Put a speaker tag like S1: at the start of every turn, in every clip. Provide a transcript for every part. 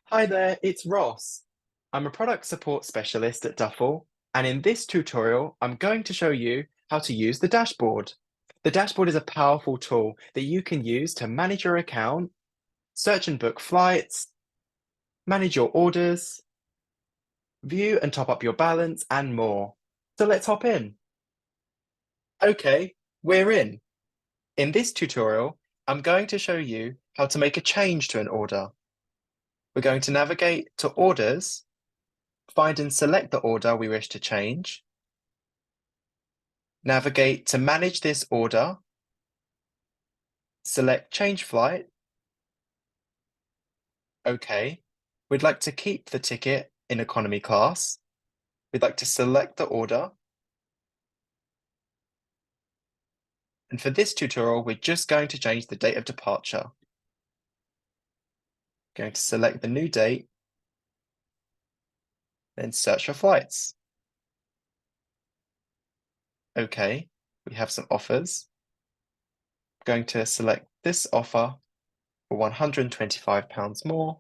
S1: Hi there, it's Ross. I'm a product support specialist at Duffel, and in this tutorial, I'm going to show you how to use the dashboard. The dashboard is a powerful tool that you can use to manage your account, search and book flights, manage your orders, view and top up your balance, and more. So let's hop in. Okay, we're in. In this tutorial, I'm going to show you how to make a change to an order. We're going to navigate to Orders, find and select the order we wish to change, navigate to manage this order, select Change Flight. OK. We'd like to keep the ticket in economy class. We'd like to select the order. And for this tutorial, we're just going to change the date of departure. Going to select the new date, then search for flights. OK, we have some offers. Going to select this offer for £125 more.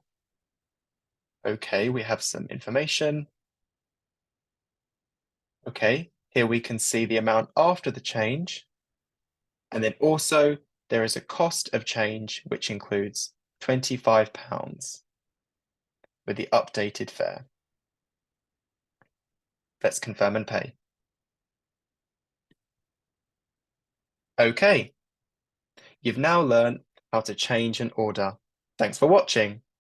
S1: OK, we have some information. OK, here we can see the amount after the change. And then also there is a cost of change, which includes £25 with the updated fare. Let's confirm and pay. OK, you've now learned how to change an order. Thanks for watching.